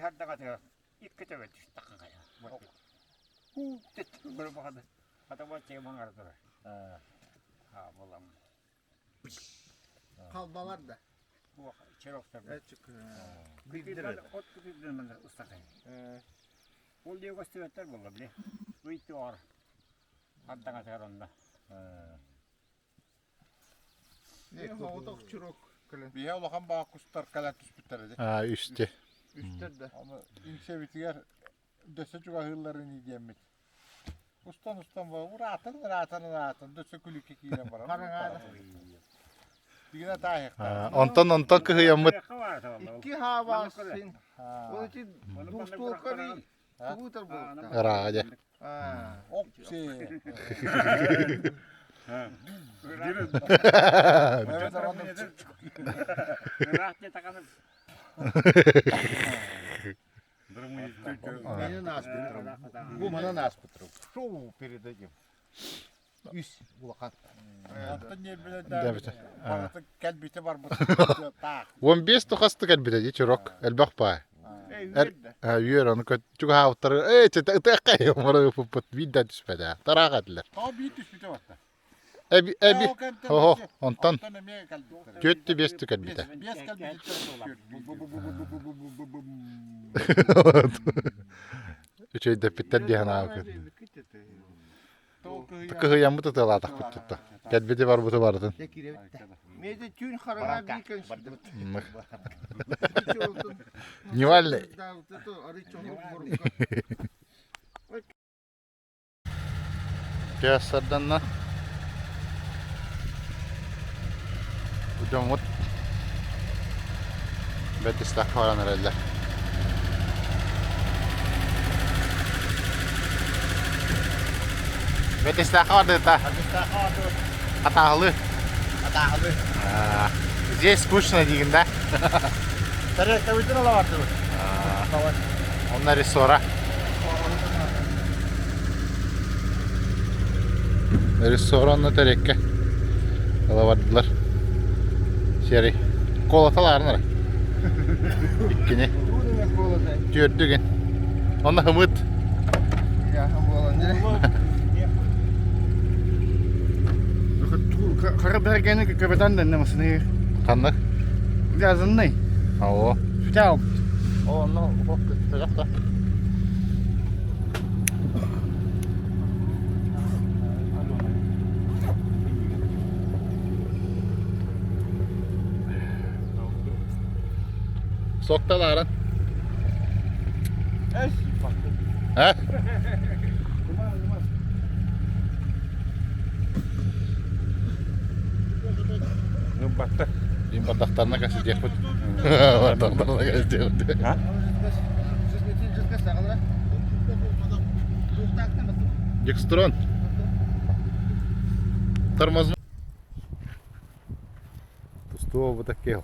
하다가 제가 이끄저 왜 딱 가요. 후, 됐다. 그러고 하다 보면 제가 망가더라. 아, 몰라. Kalba var da. Bu çerokta. Açık. Bildirir. Ot bildirmen ıslakay. Ol diye gösterler bulur bile. Bu iti var. Hatta kadar onda. Ne havada çürük. Bir olakan bağ kuşlar kalat üstütlerdi. Ha üstte. Üstte de. Ama inse bitiger döse çok ahılların yiyemmet. Ustan var. Rahatın. Döse külük ikiyle var. Karangada. Digine tahik. Ondan kıyamıt. İki hava sin. Onun için dostlukları tuğutur bu. Raja. Opsi. Evet zaman rahatça takanıp. Beni nasıl bitirim? Bu bana nasıl bitirim? Şov передадим. Üst bulakan. Hatta ne bile Evet. Hatta kalbite var bu. Tak. 15 toqasты кәлбитәди чирок. Әлбәхпа. Ey Йөр аны көтчүг хавтар. Эй, тәкәй мара фупут видда түспәдә. Тарагатылар. Та бит üstüte var. Әби. Хо, онтан көттү бестү кәлбитә. Без kalbite. Үчөйдә питтер дигән агы. Такы ямы тотала так бутта. Кәлбите бар буту бардын. Meze tün karanga biken şimdi. Невальный. Да, вот это арычок мурка. Пиасарданна. Udamut. Bedistak falan herhalde. Bedistak vardı da. Атағылы. Здесь скучно дегенде. Таректа өтін ала барды. Онна рессора. Ресторанна тарекке. Ала бардылар. Сери. Колаталарынар. Иккені. Төрдіген. Онна хымыт. Ya bu Карабергені капитан денемесini Tanık. yazın ne? Ау. Sütał. Онна оқ кетті жақта. Soqtaların. Hə? Battı. Din bardaklarına kaçı diyekut. Bardaklarına kaçı diyekut. Ha? Декстрон. Тормоз. Пустого бы таких.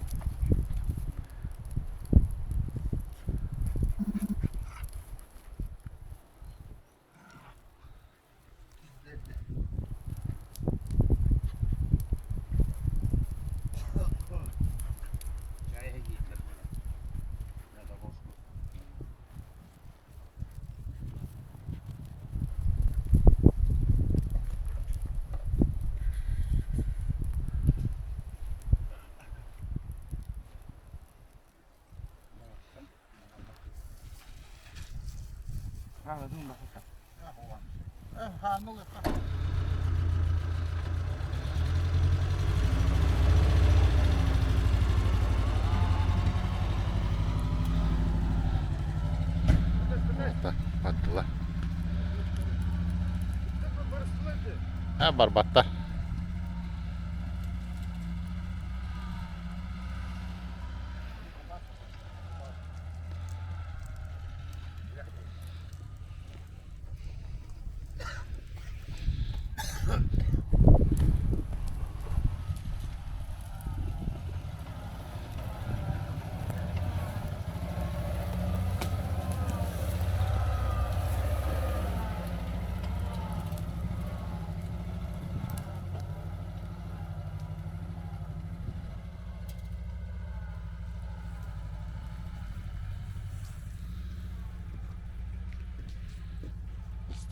Battılar. Ha barbatta.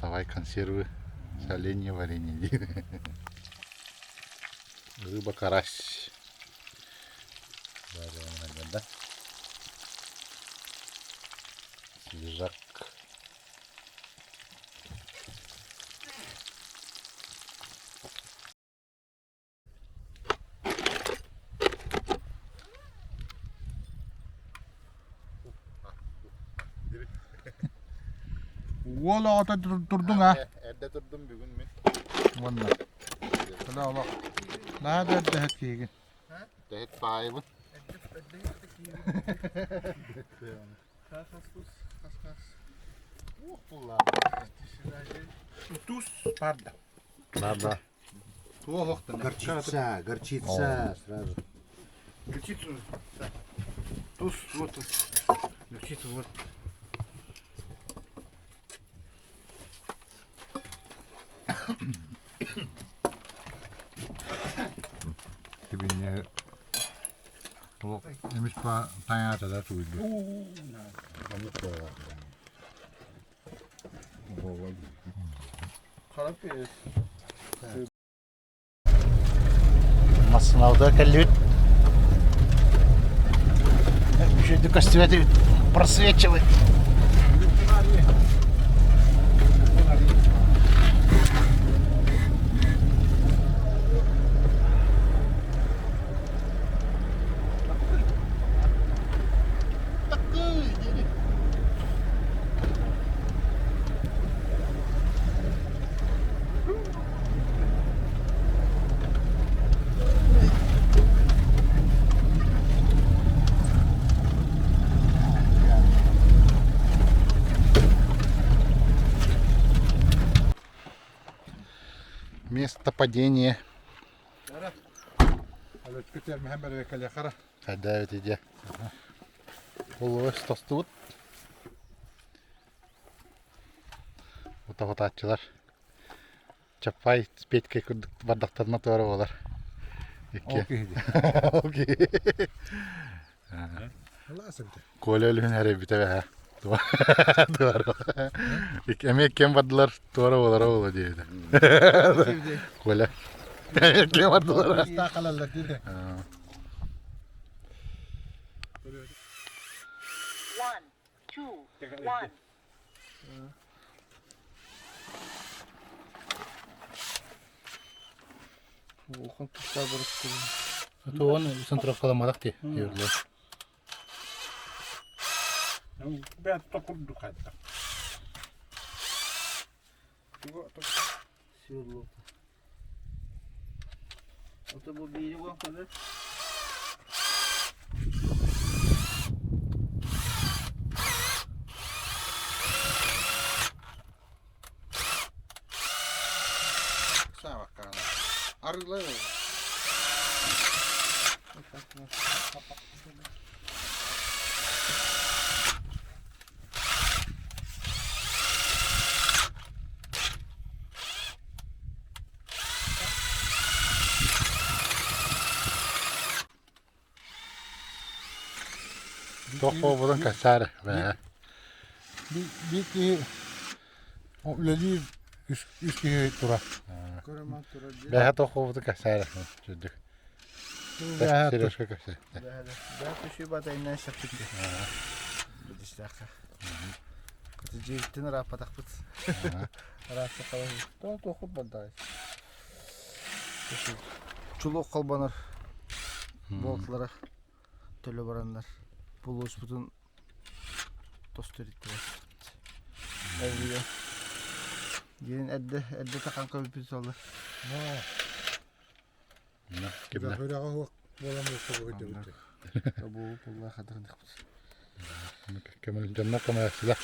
Доставай консервы. Соленье, варенье. Рыба, карась. Да? Свежак. Ola ata durdun ha. Evde durdum bir gün mü? Valla. Kala ola. Nerede de hep kiygi. Dehet pahaybı. Туз, пардon. Надо. Горчица, горчица сразу. Горчицу. Туз, вот. Горчицу, вот. Dibine o demiş tanyata da suydu. Karapıyız. Masınavda kallit. Еще до костюма просвечивает. Место падения. Alo çıkıtır Muhammed ve kale kara. Хадавит иди. Уловы стостут. Ута атчылар. Чапай Петькай бардактарына тоора болар. Эки. Окей. Коля өлүн әрі бітәбе ха. Туара. Эмек кем бардылар тоора болар ола дейді. Коля. Кем бардылар. Takalarlar dedi. 1, 2, 1. Oğun tuşlar burası. Туон сантроф каламадак ти. Ben tokurdu hatta. Siyurlu. Ota bu biri var kadar. Sen bak kana. Arılar. Тоқо будан касар. Bir ki o üleli üst ki tura. Koraman tura. Бәһә тоқо будан касар. Чүдүк. Сережка касар. Ben tuşu batayından şaptık. Bu dişlerka. Kötü cihittin rahat patak pıt. Rahat sakalı. Doğru tokup badayız. Çuluk kalbanar. Boltlara. Töle baranlar. Buluş bütün dostlar ittiler. Evliya. Gelin edde takan köpüz oldu. Кимне? Bu Allah kadar dıkpız. Кемел жанна камасла.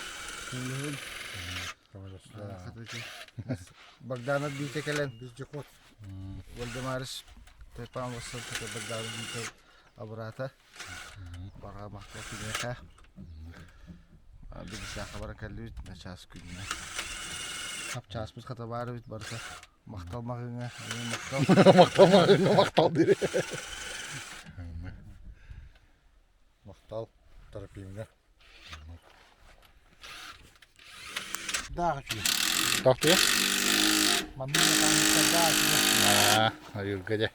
Bagdana dite kelen. Bizce kot. Valdemaris. Tepam vasal teke Bagdana dite abrata. Bara makta kineka. Abi bisa kabar kalut na chas kunna. Hap chas biz kata var bit barsa. Maktal makina. Мактал дире. Мақтал тарапимге. Дағы Tohtu ya. Mandım yakan Hayır gece.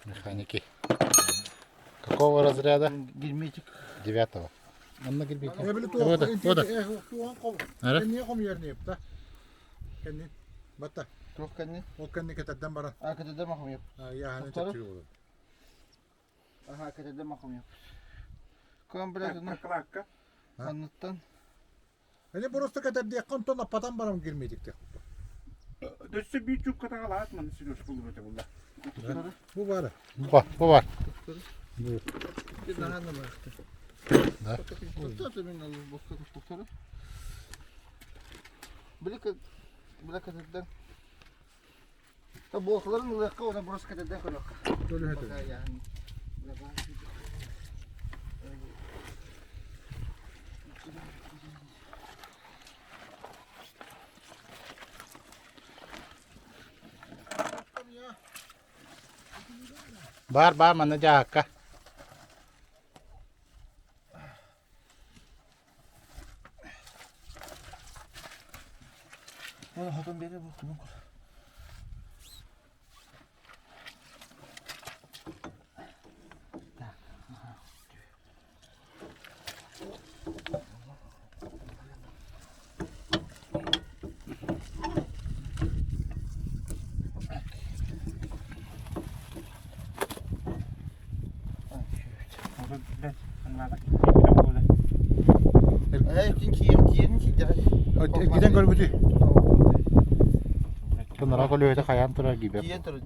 Механики. Какого разряда? Герметик. 9-го. Анна герметик. Я білі Вода, вода. туған қол. Ара? Кенне қом еріне епті. Кенне. Бата. Тух кенне. Ол кенне кетерден бара. Кетерден мақым еп. Яғаны Тоқтары? тәпчігі olur. Кетерден мақым еп. Көн білет оны Прокладка. анныттан. Hani burası kadar diye kanton apatan baram girmeyecek de. Дөссө бий чукка тагалаат мын сүрөс булуп өтө булда. Bu var. Bu var. Bir daha ne var? Да. Tutar min Allah boşka tutar. Bilek keteden. Ta boğaların ılakka ona burası keteden koymak. Böyle hadi. Yani. Бар, mana jakka. Onu hatun beri bu. Orada bilet. Anlada. Burada. Kiyerin ki gel. Giden gölgüdü. Bunlara kolyoyda kayan turar gibi. Kiyen turdu.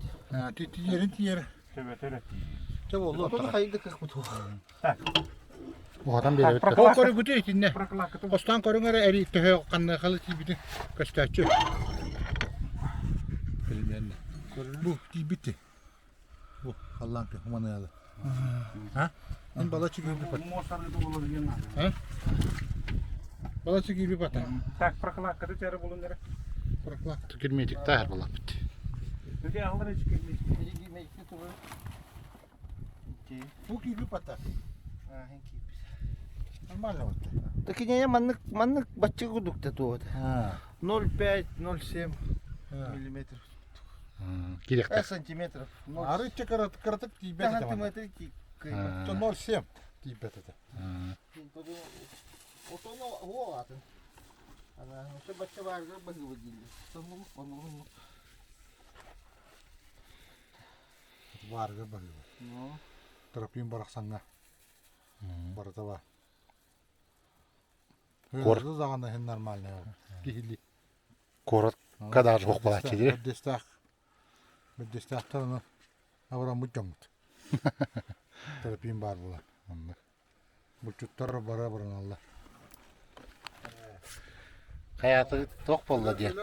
Yerin yeri. Töbe töbe. Tabi oldu. Onu hayırda kırk mı Bu adam beri bitti. O koru güdü içinde. Прокладка то. Kostan korun ara eri töhe kanlı kalı gibi gösterçi. Filmlerinde. Bu bitti. Bu Allah'ın humanı yalı. Ha? En balıkçı gibi bir pat. Мусорный да булып жүргөн. Balıkçı gibi bir pat. Так, прокладкада чары булундар. Bırakla. Tükürmeyecek daha her bulak bitti. Öde алдар эч келмей. Bu gibi bir pat. Normal oldu. Такие маннык бачча кудук та туот. Ha. 0,5 0,7 миллиметров. Gerek de. Сантиметров. Arı kıratıp gibi bir Сантиметров. 0,7 gibi bir Otonu o atın. Ana şu bacca var da bakı bakıldı. Tamam onu. Var ga bakıyor. No. Terapim barak sanga. Barata var. Kor. Hızlı zamanda hem normal ne var. Gihili. Korat kadar çok bala çedir. Bir destek tarafına avra mutcamut. Terapim var bula. Bu çutlar bara bara Allah. Hayatı tok bolla diye.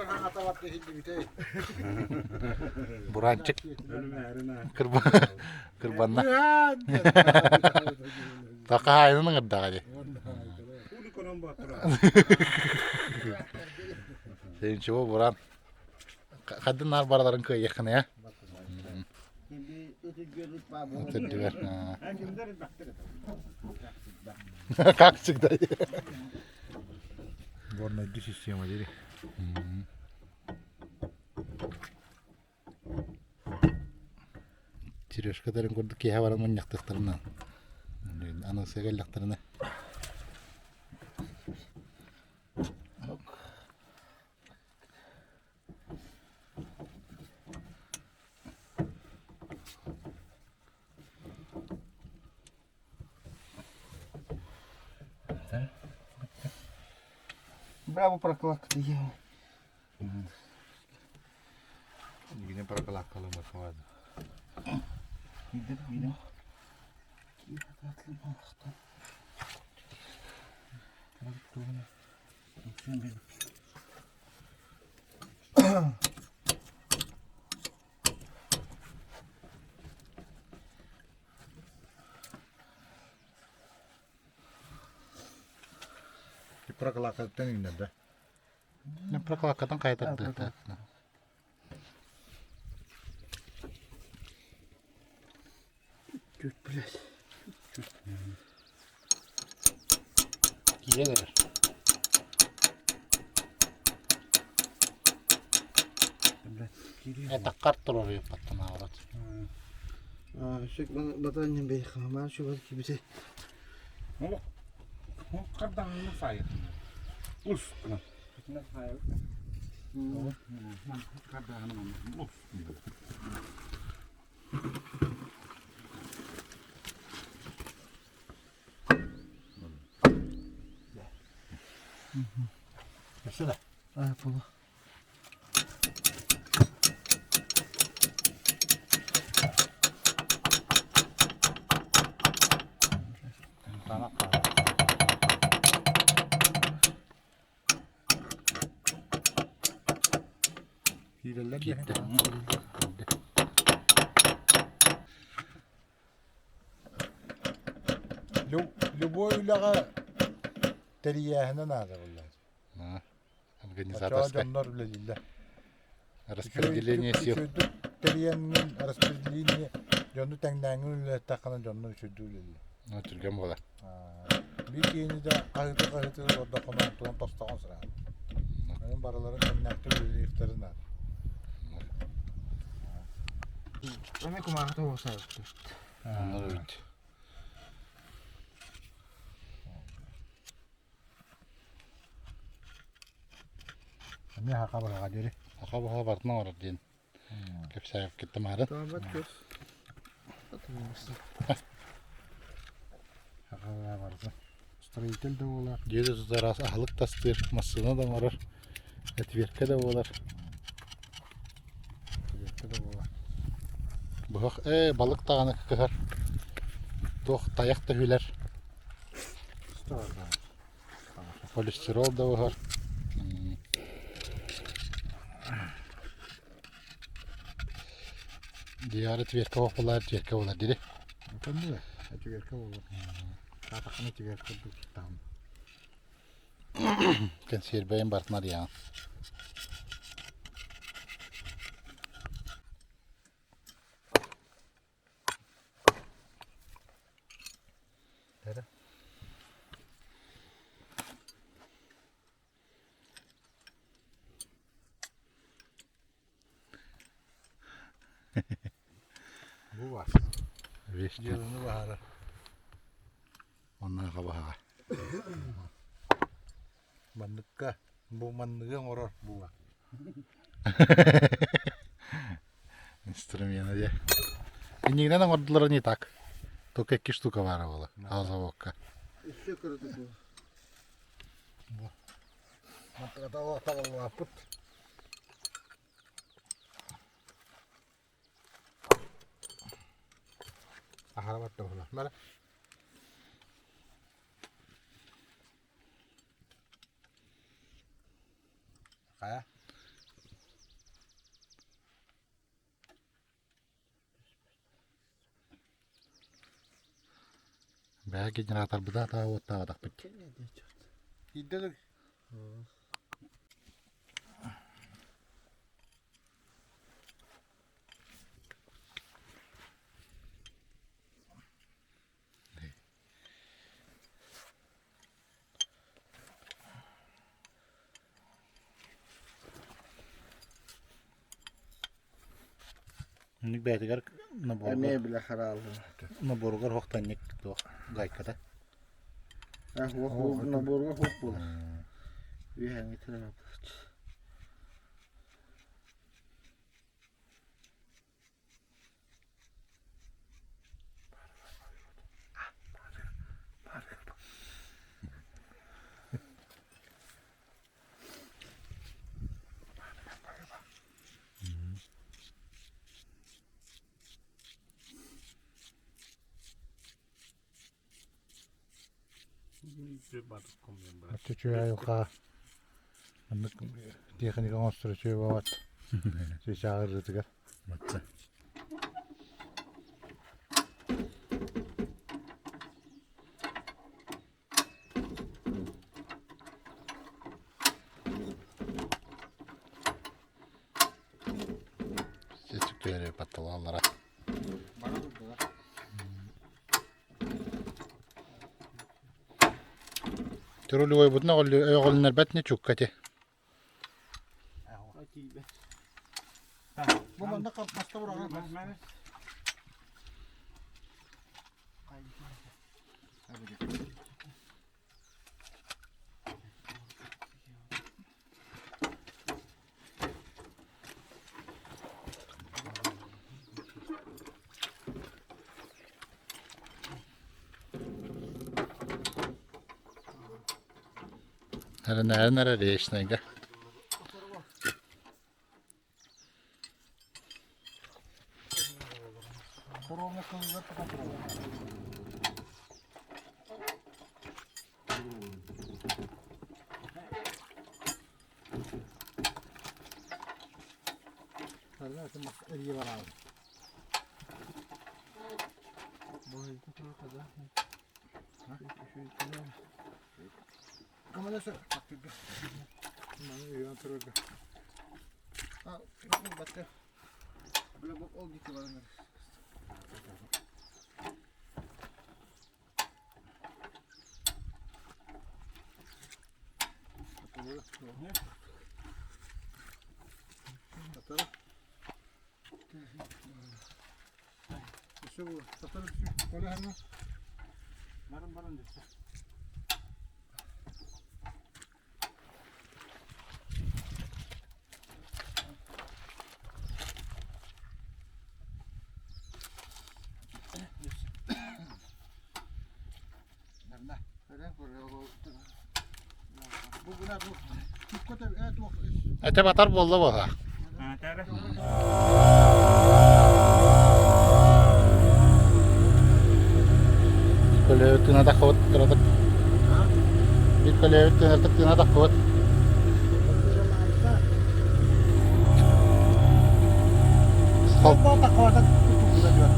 Burançık Ölüme erine. kırbanla. Taka haynının gırdağı diye. Ули конон батыра. Senin çoğu buran. Kadınlar baraların köy yakını ya. Şimdi öte görüp var bu. Ötürü ver. Әкемдер бактыр. Kalk çık dayı. Горная система дери. Тирёшкаларын көрдүк ки хабарын мыньяктыктарына. Аны сегеллактарына. Браво прокладка я. Yine para kalakalı mı var? Gidelim. Para kalakalı teninde de. Ne proklakadan kaytardı. Göt блядь. Gelir. Это картор yaptın avrat. Şu batanın bey ama şu var ki bir şey. Kardanını sayır. Uf. Ne sayır? Kardanını uf. Mesela. Ah bu. Tamam. Hileler Gitti. Любой уляга терияһынан аада булла. Организаторская. Чооннор билелиле. Распределение сил. Терияңнин распределение жонну таңдааңын үле тақана жонну үчүдү билелиле. Ну, түрген бола. Bir kini de ahıtı orada konan tuğun tostağın sıra. Benim baraların kennaklı bir iftarın var. Ama kumarda olsa yoktu. Onlar öldü. Ne haka bırağa deri. Aka bu habertine var diyen. Kep sayıp gittim arın. Tamam bak gör. Atılmışsın. Haka bırağa varsa. Streitel de olar. Gezi tutarası ahlık tastır. Masına da varar. Etverke de olar. Streitel de olar. Bu balık dağını kıkır. Toh dayak da hüler. Streitel. Kolesterol da var. Diyaret verke okular, verke olar dedi. Kendi de. Etverke olar. Katakını etverke dur. Tamam. Kan serbeyin bartnar ya. Tere. Bu var. Veşti. Yılını baharı. Onlar kabaha. Mandıkka. Bu mandığın orar bu var. Инструмент, да. И нигде на мордлера не так. Только 2 штука варовала. А заводка. Еще круто было. Матратало tavalla put. Aharavat tohla. Mara. Kaya. Бәя генератор буда да вот та так бит. İddelik. Ник бәйтегәр на Эмне боргар. бile харалdı. На боргар хохтан ник то гайкада. Ah bu na borga hop bu. Bir hangi taraf? Çöçüğe yuka. Anlık teknik anonsları çöğe bavat. Çöçüğe ağırlı tıkar. Матта. Сетик töre patlalanlara. Türlü budna oğullar batne çukkati. Bu banda kapmasta bırakın. Nere reşnega. Koronga kızlar kapatıyor. Kardeşim bak eriye var abi. Kamera sök. Bak bir. Bana iyi antrenör. Ha, bakın. Böyle bak ol gitti bana. Atarım. İşte bu. Atarım. Öyle hemen. Barın düştü. Bu buna bu. Kötü evet bu. Ete batar bolla baha. Ha, tara. Böyle tına da kavut tırtık. Bir böyle tırtık tına da kavut. Sol bol takvada tutuyor diyor.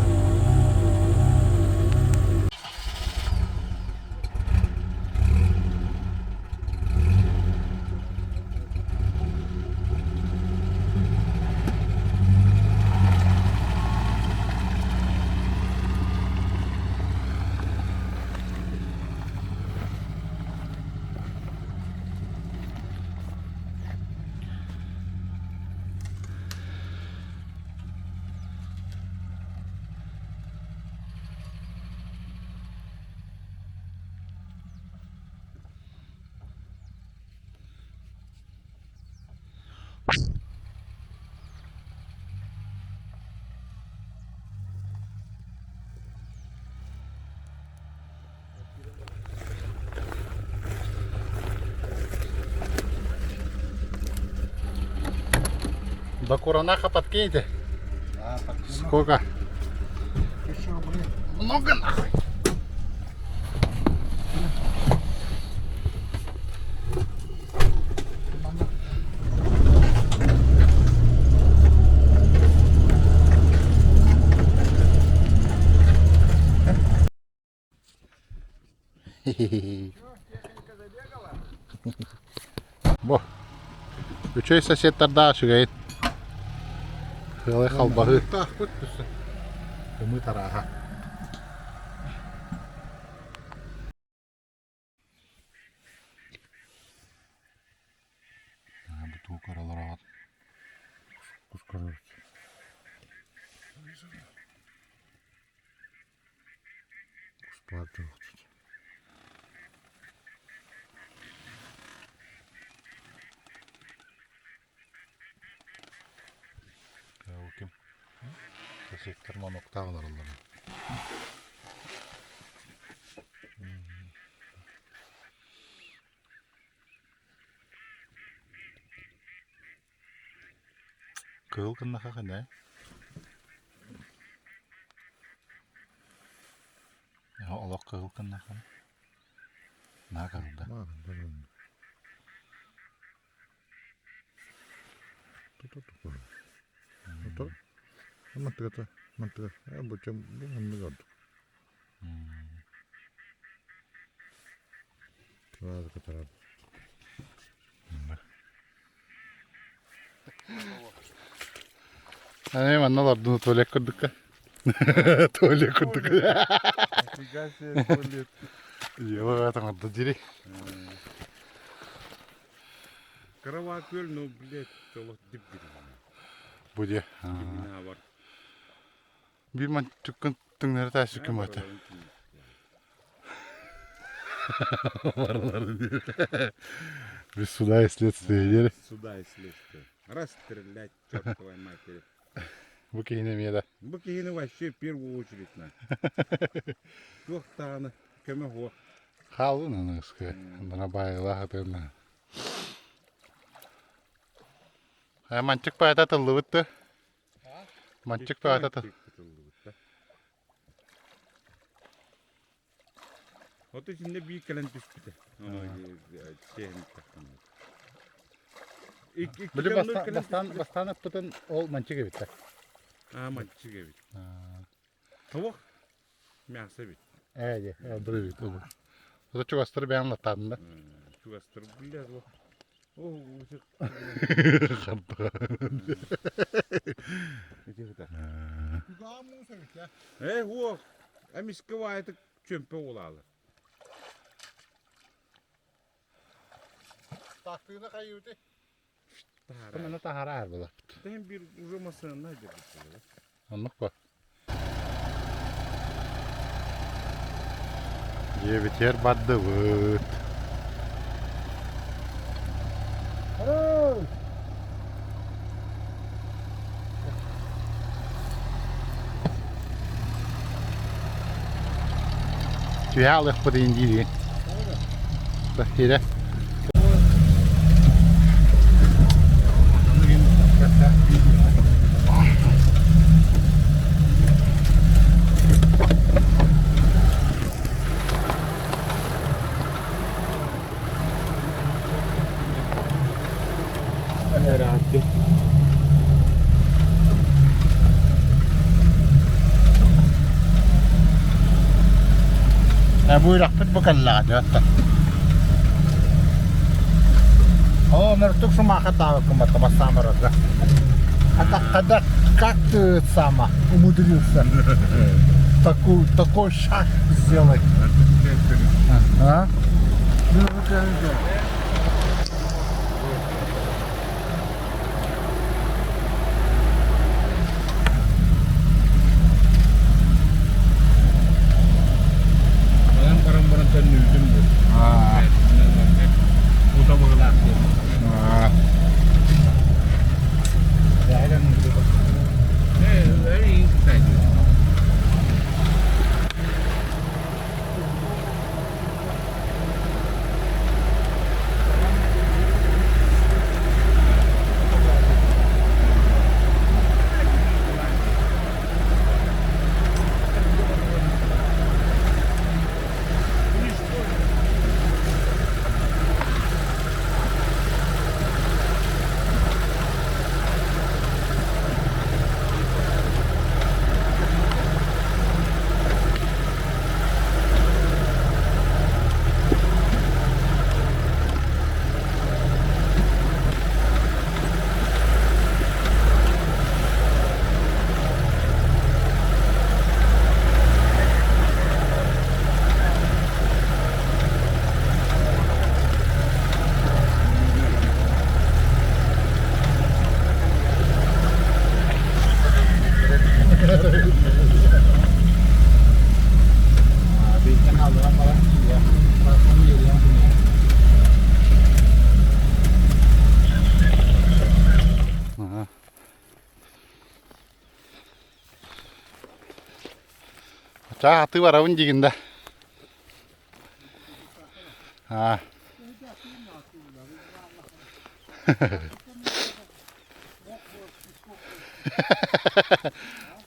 Bakурana kapat kiydi. Ah, pakai. Сколько? Еще блин. Много нахуй. Bu. Üçüncü соседтар daha şugayet. Hılı kalbahı. Так, вот пусть. Kımı taraha. Bu tuğuk aralara at. Кускоров. Спарту. Ya o kim? Soседтар manokta alır onları. Kığıl kınna kakı ne? Ya Allah kığıl kınna kakı. Ne kığıldı? Ладно, блин. Тут. Itu, mantıklı. Ya bu çam bu ne oldu? Var kadar. Ne mannalar bunu tuvalet kurduk. Tuvalet kurduk. Нифига себе, туалет. Yılı zaten orada diri. Karava köl no bilet çoluk dip bir. Bu diye. Bina var. Bir man çıkkın tınları taşı kim ata. Varlar diyor. Bir suda esletseydiri. Сюда и слезть. Расстрелять, чертовой матери. Bu keyine de. Bu kihini вообще в первую очередь на. Çok tane köme ho. Kaldın onu ıskı. Bana bayıla hatırla. Mançık bayata tıllı bitti. Mançık bayata tıllı. O da şimdi bir kalen düştü. Onu şeyini taktım. Böyle bastan öptün ol mançık evitte. Mançık evet. Tavuk. Мясо bit. Evet, dur bit. O da çok astırı bir anlattın da. Şu astır bilmez o. O uçuk. Güga mı sevik ya? O. Amiski vayeti çömpe olalı. Taktığına kayıyordu. Bunu tahara er bu. Hem bir uzamasına nedir bu? Anlık bu. Ye biter baddı bu. Tüyalık bu deyin değil. Bak yine. Buyurak pit bu kalladı hatta. O mertuk sama kata kumata masama raga. Kadang как ты сама умудрился такой шаг сделать? А? Ну, Barang-barang kan nüdüm bu. Bu da bağlar. Very exciting. 자, 뜨거라 움직인다. 아.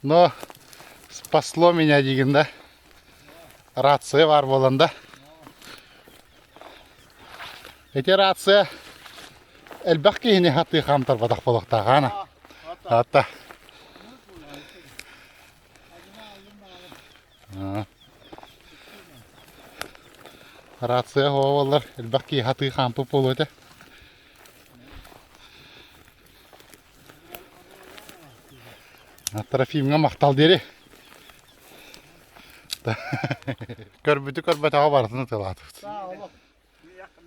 Но спасло меня дегенде. Рация var bolanda. Эти рация elbette yine hattı kamtar badak bolakta gana. Hatta. Rация havalar elbette hattı kampı poloda. Trafimga maqtal deri. Körbütü körbütü havarını tıladı.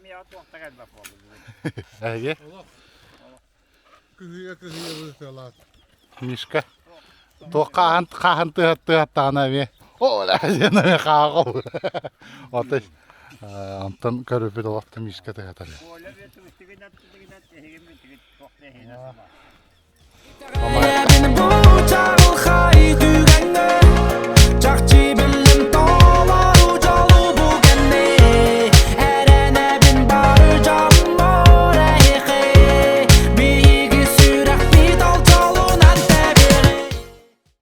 Mi tuokta gelmek oldu. Әйге, Kızıya vursalar. Мишка. Тоққан қаһын тыһаттағына бе. О, ләзені бе қағыл. Отыз. Антон көріпі долақты Мишка тыһаттар. Öyle bir tüvüstüğün attığın attığın tuokta heinäsi var. Beni bu çağıl haydi